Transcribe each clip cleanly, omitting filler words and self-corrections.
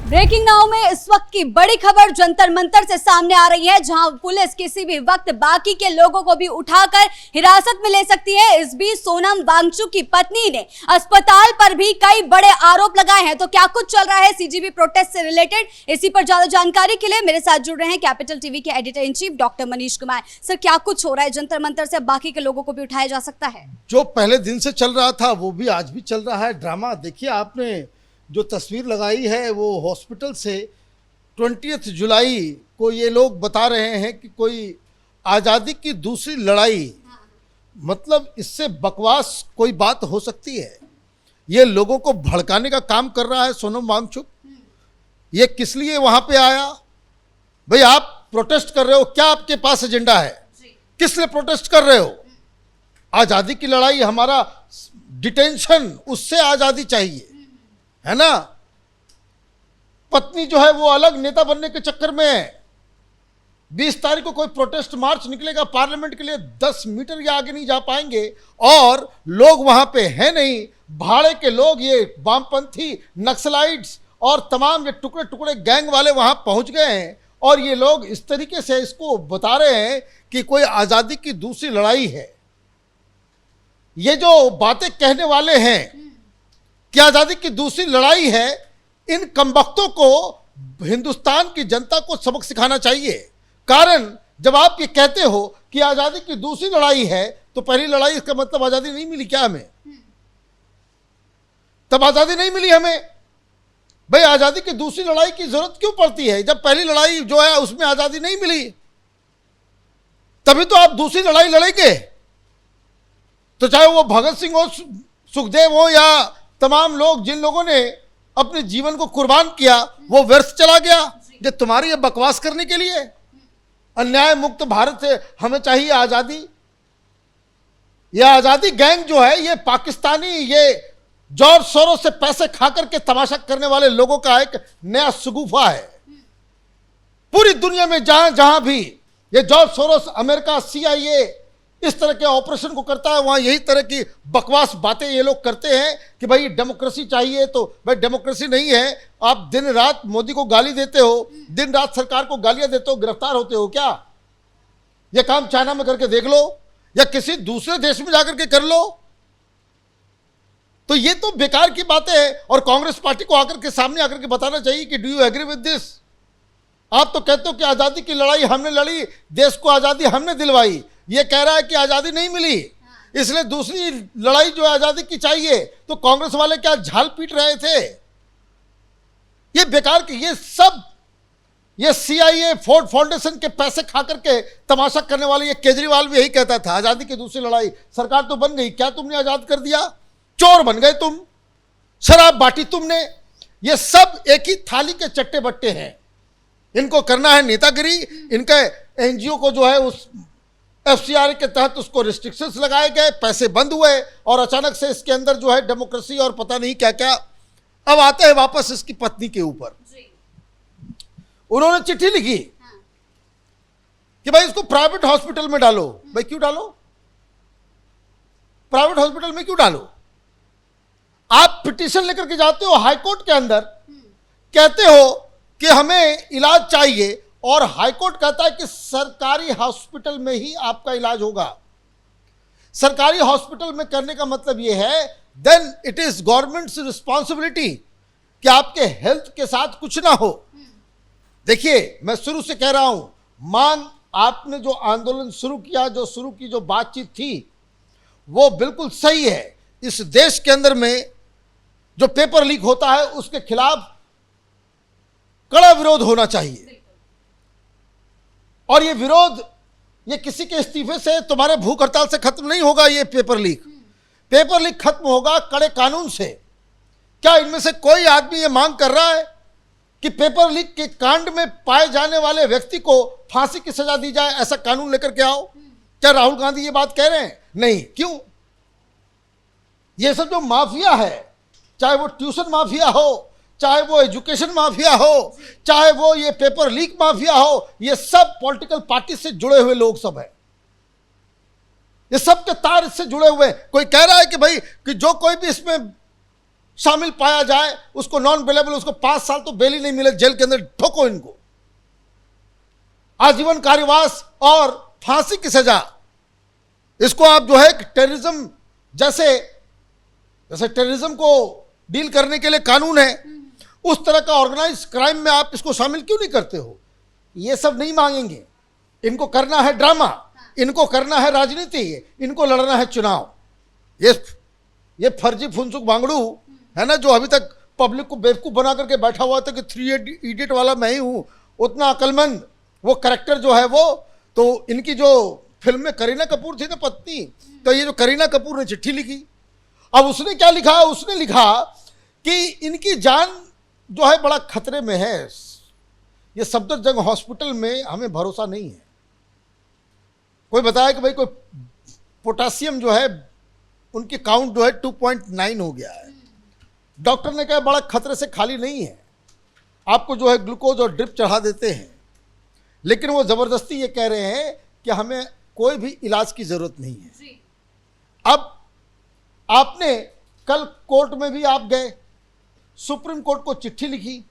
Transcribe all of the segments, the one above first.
Breaking now में इस वक्त की बड़ी खबर जंतर मंतर से सामने आ रही है, जहां पुलिस किसी भी वक्त बाकी के लोगों को भी उठाकर हिरासत में ले सकती है। इस बीच सोनम वांगचुक की पत्नी ने अस्पताल पर भी कई बड़े आरोप लगाए हैं। तो क्या कुछ चल रहा है सीजीबी प्रोटेस्ट से रिलेटेड, इसी पर ज्यादा जानकारी के लिए मेरे साथ जुड़ रहे हैं कैपिटल टीवी के editor in chief doctor Manish Kumar. Sir, क्या कुछ हो रहा है जंतर मंतर से, बाकी के लोगों को भी उठाया जा सकता है? जो पहले दिन से चल रहा था वो भी आज भी चल रहा है ड्रामा। देखिए, आपने जो तस्वीर लगाई है वो हॉस्पिटल से 20 जुलाई को ये लोग बता रहे हैं कि कोई आज़ादी की दूसरी लड़ाई, मतलब इससे बकवास कोई बात हो सकती है? ये लोगों को भड़काने का काम कर रहा है सोनम वांगचुक। ये किस लिए वहां पे आया? भाई, आप प्रोटेस्ट कर रहे हो, क्या आपके पास एजेंडा है? किस लिए प्रोटेस्ट कर रहे हो? आज़ादी की लड़ाई, हमारा डिटेंशन, उससे आज़ादी चाहिए, है ना? पत्नी जो है वो अलग नेता बनने के चक्कर में है। 20 तारीख को कोई प्रोटेस्ट मार्च निकलेगा पार्लियामेंट के लिए, 10 मीटर या आगे नहीं जा पाएंगे और लोग वहां पे हैं नहीं। भाड़े के लोग, ये वामपंथी नक्सलाइट्स और तमाम ये टुकड़े टुकड़े गैंग वाले वहां पहुंच गए हैं और ये लोग इस तरीके से इसको बता रहे हैं कि कोई आज़ादी की दूसरी लड़ाई है। ये जो बातें कहने वाले हैं कि आज़ादी की दूसरी लड़ाई है, इन कमबख्तों को हिंदुस्तान की जनता को सबक सिखाना चाहिए। कारण जब आप ये कहते हो कि आज़ादी की दूसरी लड़ाई है तो पहली लड़ाई, इसका मतलब आज़ादी नहीं मिली क्या हमें? तब आज़ादी नहीं मिली हमें। भाई, आज़ादी की दूसरी लड़ाई की जरूरत क्यों पड़ती है जब पहली लड़ाई जो है उसमें आज़ादी नहीं मिली? तभी तो आप दूसरी लड़ाई लड़ेंगे। तो चाहे वो भगत सिंह हो, सुखदेव हो, या तमाम लोग जिन लोगों ने अपने जीवन को कुर्बान किया, वो व्यर्थ चला गया कि तुम्हारी ये बकवास करने के लिए? अन्याय मुक्त भारत से हमें चाहिए आज़ादी। ये आज़ादी गैंग जो है, ये पाकिस्तानी, ये जॉर्ज सोरोस से पैसे खा करके तमाशा करने वाले लोगों का एक नया शगुफा है। पूरी दुनिया में जहां जहां भी ये जॉर्ज सोरोस, अमेरिका, CIA इस तरह के ऑपरेशन को करता है, वहां यही तरह की बकवास बातें ये लोग करते हैं कि भाई डेमोक्रेसी चाहिए। तो भाई, डेमोक्रेसी नहीं है। आप दिन रात मोदी को गाली देते हो, दिन रात सरकार को गालियां देते हो, गिरफ्तार होते हो क्या? ये काम चाइना में करके देख लो या किसी दूसरे देश में जाकर के कर लो। तो ये तो बेकार की बातें हैं और कांग्रेस पार्टी को आकर के सामने आकर के बताना चाहिए कि do you agree with this? आप तो कहते हो कि आज़ादी की लड़ाई हमने लड़ी, देश को आज़ादी हमने दिलवाई। ये कह रहा है कि आज़ादी नहीं मिली, इसलिए दूसरी लड़ाई जो है आज़ादी की चाहिए। तो कांग्रेस वाले क्या झाल पीट रहे थे? ये बेकार के, ये सब, ये CIA, फोर्ड फाउंडेशन के पैसे खा करके तमाशा करने वाले, ये केजरीवाल भी यही कहता था आज़ादी की दूसरी लड़ाई। सरकार तो बन गई, क्या तुमने आज़ाद कर दिया? चोर बन गए तुम, शराब बांटी तुमने। ये सब एक ही थाली के चट्टे बट्टे हैं। इनको करना है नेतागिरी। इनका NGO को जो है उस FCRA के तहत उसको रिस्ट्रिक्शंस लगाए गए, पैसे बंद हुए और अचानक से इसके अंदर जो है डेमोक्रेसी और पता नहीं क्या क्या। अब आते हैं वापस इसकी पत्नी के ऊपर। उन्होंने चिट्ठी लिखी कि भाई इसको प्राइवेट हॉस्पिटल में डालो। भाई, क्यों डालो? प्राइवेट हॉस्पिटल में क्यों डालो? आप पिटीशन लेकर के जाते हो हाईकोर्ट के अंदर, कहते हो कि हमें इलाज चाहिए और हाईकोर्ट कहता है कि सरकारी हॉस्पिटल में ही आपका इलाज होगा। सरकारी हॉस्पिटल में करने का मतलब यह है, then it is government's responsibility कि आपके हेल्थ के साथ कुछ ना हो। देखिए, मैं शुरू से कह रहा हूं, मांग, आपने जो आंदोलन शुरू किया, जो शुरू की जो बातचीत थी, वो बिल्कुल सही है। इस देश के अंदर में जो पेपर लीक होता है उसके खिलाफ कड़ा विरोध होना चाहिए। और ये विरोध, ये किसी के इस्तीफे से, तुम्हारे भूख हड़ताल से खत्म नहीं होगा। ये पेपर लीक खत्म होगा कड़े कानून से। क्या इनमें से कोई आदमी ये मांग कर रहा है कि पेपर लीक के कांड में पाए जाने वाले व्यक्ति को फांसी की सजा दी जाए? ऐसा कानून लेकर के आओ। क्या राहुल गांधी ये बात कह रहे हैं? नहीं। क्यों? ये सब जो माफिया है, चाहे वो ट्यूशन माफिया हो, चाहे वो एजुकेशन माफिया हो, चाहे वो ये पेपर लीक माफिया हो, ये सब पॉलिटिकल पार्टी से जुड़े हुए लोग सब हैं। ये सब के तार इससे जुड़े हुए हैं। कोई कह रहा है कि भाई कि जो कोई भी इसमें शामिल पाया जाए उसको नॉन बेलेबल, उसको 5 साल तो बेल ही नहीं मिले, जेल के अंदर ठोको इनको, आजीवन कारावास और फांसी की सजा। इसको आप जो है टेररिज्म जैसे टेररिज्म को डील करने के लिए कानून है, उस तरह का ऑर्गेनाइज क्राइम में आप इसको शामिल क्यों नहीं करते हो? ये सब नहीं मांगेंगे, इनको करना है ड्रामा, इनको करना है राजनीति, इनको लड़ना है चुनाव। ये फर्जी फुनसुक बांगड़ू है ना, जो अभी तक पब्लिक को बेवकूफ बना करके बैठा हुआ था कि 3 इडियट वाला मैं ही हूं, उतना अकलमंद वो कैरेक्टर जो है वो, तो इनकी जो फिल्म में करीना कपूर थी ना पत्नी, तो ये जो करीना कपूर ने चिट्ठी लिखी, अब उसने क्या लिखा? उसने लिखा कि इनकी जान जो है बड़ा खतरे में है, ये सफदरजंग हॉस्पिटल में हमें भरोसा नहीं है। कोई बताया कि भाई कोई पोटासियम जो है उनकी काउंट जो है 2.9 हो गया है। डॉक्टर ने कहा बड़ा खतरे से खाली नहीं है, आपको जो है ग्लूकोज और ड्रिप चढ़ा देते हैं, लेकिन वो जबरदस्ती ये कह रहे हैं कि हमें कोई भी इलाज की जरूरत नहीं है। अब आपने कल कोर्ट में भी आप गए, सुप्रीम कोर्ट को चिट्ठी लिखी,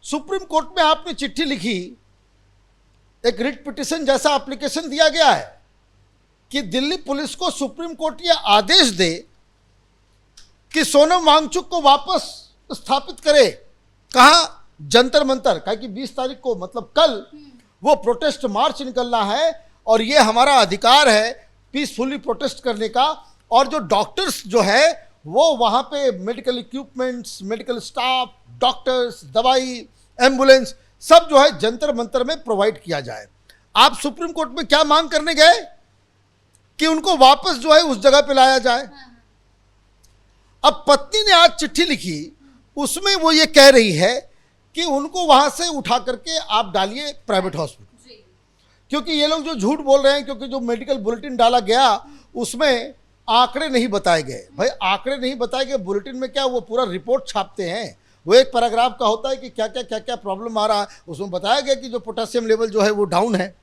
सुप्रीम कोर्ट में आपने चिट्ठी लिखी, एक रिट पिटिशन जैसा एप्लीकेशन दिया गया है कि दिल्ली पुलिस को सुप्रीम कोर्ट यह आदेश दे कि सोनम वांगचुक को वापस स्थापित करे। कहां? जंतर मंतर। कहा कि 20 तारीख को मतलब कल वो प्रोटेस्ट मार्च निकलना है और ये हमारा अधिकार है पीसफुली प्रोटेस्ट करने का, और जो डॉक्टर्स जो है वो वहां पे medical equipments, medical staff, doctors, दवाई, एम्बुलेंस सब जो है जंतर मंतर में प्रोवाइड किया जाए। आप सुप्रीम कोर्ट में क्या मांग करने गए? कि उनको वापस जो है उस जगह पे लाया जाए। अब पत्नी ने आज चिट्ठी लिखी, उसमें वो ये कह रही है कि उनको वहां से उठा करके आप डालिए प्राइवेट हॉस्पिटल, क्योंकि ये लोग जो झूठ बोल रहे हैं, क्योंकि जो मेडिकल बुलेटिन डाला गया उसमें आंकड़े नहीं बताए गए। भाई आंकड़े नहीं बताए गए बुलेटिन में, क्या वो पूरा रिपोर्ट छापते हैं? वो एक पैराग्राफ का होता है कि क्या क्या प्रॉब्लम आ रहा है, उसमें बताया गया कि जो पोटेशियम लेवल जो है वो डाउन है।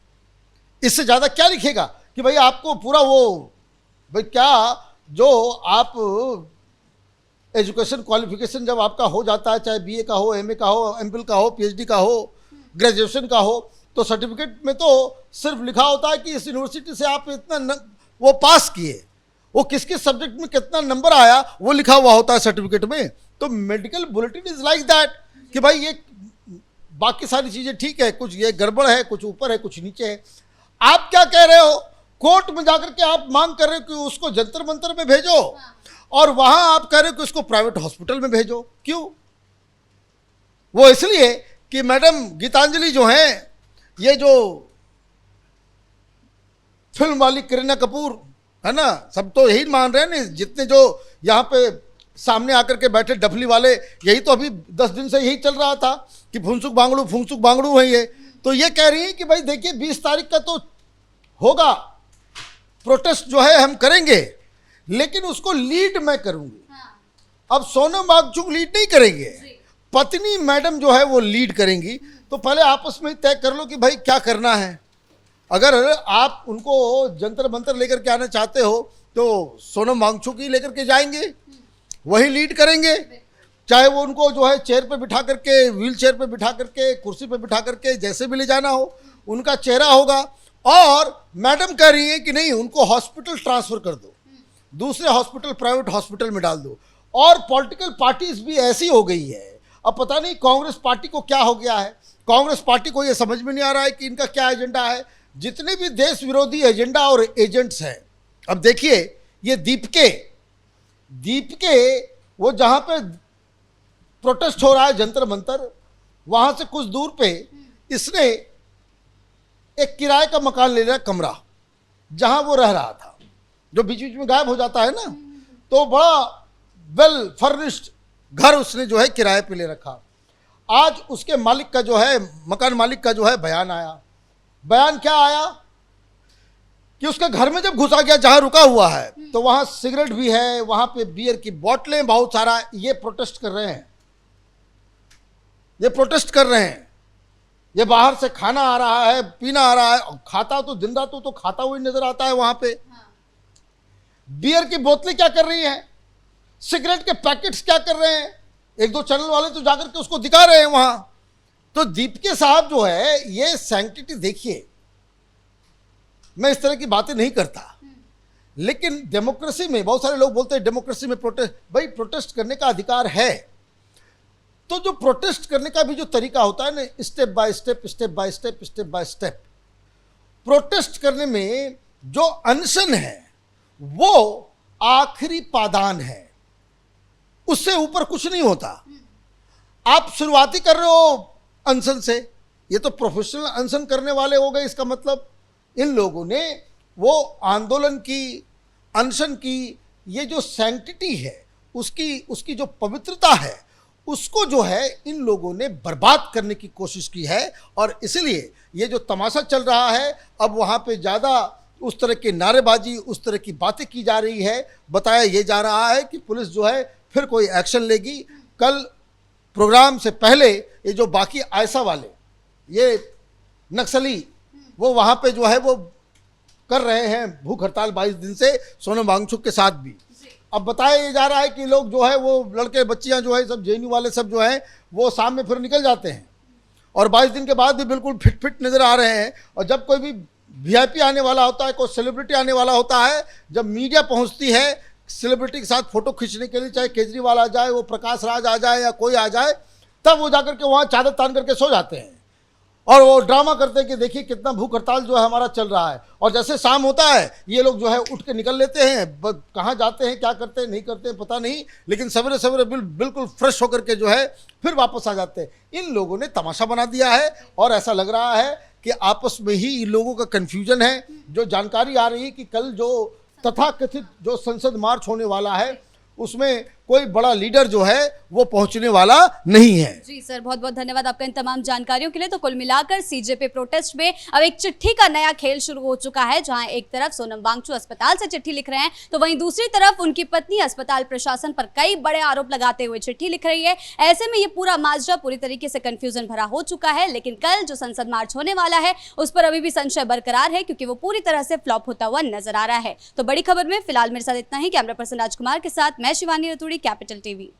इससे ज़्यादा क्या लिखेगा कि भाई आपको पूरा वो, भाई क्या जो आप एजुकेशन क्वालिफिकेशन जब आपका हो जाता है, चाहे बीए का हो, एमए का हो, एमफिल का हो, पीएचडी का हो, ग्रेजुएशन का हो, तो सर्टिफिकेट में तो सिर्फ लिखा होता है कि इस यूनिवर्सिटी से आप इतना वो पास किए, वो किस किस सब्जेक्ट में कितना नंबर आया वो लिखा हुआ होता है सर्टिफिकेट में। तो medical bulletin is like that कि भाई ये बाकी सारी चीज़ें ठीक है, कुछ ये गड़बड़ है, कुछ ऊपर है, कुछ नीचे है। आप क्या कह रहे हो? कोर्ट में जाकर के आप मांग कर रहे हो कि उसको जंतर मंतर में भेजो, और वहां आप कह रहे हो कि उसको प्राइवेट हॉस्पिटल में भेजो। क्यों? वो इसलिए कि मैडम गीतांजलि जो हैं, ये जो फिल्म वाली करीना कपूर है ना, सब तो यही मान रहे हैं ना, जितने जो यहाँ पे सामने आकर के बैठे डफली वाले, यही तो अभी 10 दिन से यही चल रहा था कि फुनसुक बांगड़ू है ये। तो ये कह रही है कि भाई देखिए 20 तारीख का तो होगा प्रोटेस्ट जो है हम करेंगे, लेकिन उसको लीड मैं करूंगी। अब सोनम वांगचुक लीड नहीं करेंगे, पत्नी मैडम जो है वो लीड करेंगी। तो पहले आपस में तय कर लो कि भाई क्या करना है। अगर आप उनको जंतर मंतर लेकर के आना चाहते हो तो सोनम वांगचुक ही लेकर के जाएंगे, वही लीड करेंगे, चाहे वो उनको जो है चेयर पे बिठा करके, व्हील चेयर पे बिठा करके, कुर्सी पे बिठा करके, जैसे भी ले जाना हो उनका चेहरा होगा। और मैडम कह रही है कि नहीं, उनको हॉस्पिटल ट्रांसफर कर दो, दूसरे हॉस्पिटल, प्राइवेट हॉस्पिटल में डाल दो। और पॉलिटिकल पार्टीज भी ऐसी हो गई है, अब पता नहीं कांग्रेस पार्टी को क्या हो गया है। कांग्रेस पार्टी को ये समझ में नहीं आ रहा है कि इनका क्या एजेंडा है। जितने भी देश विरोधी एजेंडा और एजेंट्स हैं, अब देखिए ये दीपके वो जहां पे प्रोटेस्ट हो रहा है जंतर मंतर, वहां से कुछ दूर पे इसने एक किराए का मकान ले लिया, कमरा जहां वो रह रहा था, जो बीच बीच में गायब हो जाता है ना, तो बड़ा वेल फर्निश्ड घर उसने जो है किराए पे ले रखा। आज उसके मालिक का जो है, मकान मालिक का जो है बयान आया। बयान क्या आया कि उसके घर में जब घुसा गया जहां रुका हुआ है, तो वहां सिगरेट भी है, वहां पे बियर की बोतलें बहुत सारा, ये प्रोटेस्ट कर रहे हैं, ये प्रोटेस्ट कर रहे हैं। ये बाहर से खाना आ रहा है, पीना आ रहा है, खाता तो दिन रात तो खाता हुआ नजर आता है वहां पे। बियर की बोतलें क्या कर रही हैं? सिगरेट के पैकेट्स क्या कर रहे हैं, एक दो चैनल वाले तो जाकर के उसको दिखा रहे हैं वहां। तो दीपके साहब जो है, ये सैंक्टिटी देखिए, मैं इस तरह की बातें नहीं करता, लेकिन डेमोक्रेसी में बहुत सारे लोग बोलते हैं डेमोक्रेसी में प्रोटेस्ट, भाई प्रोटेस्ट करने का अधिकार है, तो जो प्रोटेस्ट करने का भी जो तरीका होता है ना, step by step, step by step, step by step, protest करने में जो अनशन है वो आखिरी पादान है, उससे ऊपर कुछ नहीं होता। आप शुरुआती कर रहे हो अनशन से, ये तो प्रोफेशनल अनशन करने वाले हो गए, इसका मतलब इन लोगों ने वो आंदोलन की, अनशन की, ये जो सैंक्टिटी है, उसकी जो पवित्रता है, उसको जो है इन लोगों ने बर्बाद करने की कोशिश की है। और इसलिए ये जो तमाशा चल रहा है, अब वहाँ पे ज़्यादा उस तरह की नारेबाजी, उस तरह की बातें की जा रही है। बताया ये जा रहा है कि पुलिस जो है फिर कोई एक्शन लेगी। कल प्रोग्राम से पहले ये जो बाकी आयसा वाले, ये नक्सली, वो वहाँ पे जो है वो कर रहे हैं भूख हड़ताल 22 दिन से, सोनम वांगचुक के साथ भी। अब बताया ये जा रहा है कि लोग जो है, वो लड़के बच्चियां जो है, सब जेएनयू वाले सब जो हैं, वो शाम में फिर निकल जाते हैं और 22 दिन के बाद भी बिल्कुल फिट फिट नज़र आ रहे हैं। और जब कोई भी वीआईपी आने वाला होता है, कोई सेलिब्रिटी आने वाला होता है, जब मीडिया पहुंचती है सेलिब्रिटी के साथ फोटो खींचने के लिए, चाहे केजरीवाल आ जाए, वो प्रकाश राज आ जाए या कोई आ जाए, तब वो जाकर के वहाँ चादर तान करके सो जाते हैं और वो ड्रामा करते हैं कि देखिए कितना भूख हड़ताल जो है हमारा चल रहा है। और जैसे शाम होता है, ये लोग जो है उठ के निकल लेते हैं, कहाँ जाते हैं, क्या करते हैं, नहीं करते हैं पता नहीं, लेकिन सवेरे सवेरे बिल्कुल फ्रेश होकर के जो है फिर वापस आ जाते हैं। इन लोगों ने तमाशा बना दिया है और ऐसा लग रहा है कि आपस में ही इन लोगों का कन्फ्यूजन है। जो जानकारी आ रही है कि कल जो तथाकथित जो संसद मार्च होने वाला है, उसमें कोई बड़ा लीडर जो है वो पहुंचने वाला नहीं है। जी सर, बहुत बहुत धन्यवाद आपका इन तमाम जानकारियों के लिए। तो कुल मिलाकर सीजेपी प्रोटेस्ट में अब एक चिट्ठी का नया खेल शुरू हो चुका है, जहां एक तरफ सोनम वांगचुक अस्पताल से चिट्ठी लिख रहे हैं, तो वहीं दूसरी तरफ उनकी पत्नी अस्पताल प्रशासन पर कई बड़े आरोप लगाते हुए चिट्ठी लिख रही है। ऐसे में ये पूरा माजरा पूरी तरीके से कंफ्यूजन भरा हो चुका है। लेकिन कल जो संसद मार्च होने वाला है, उस पर अभी भी संशय बरकरार है, क्योंकि वो पूरी तरह से फ्लॉप होता हुआ नजर आ रहा है। तो बड़ी खबर में फिलहाल मेरे साथ इतना ही। कैमरा पर्सन राजकुमार के साथ मैं शिवानी रतूड़ी, कैपिटल टीवी।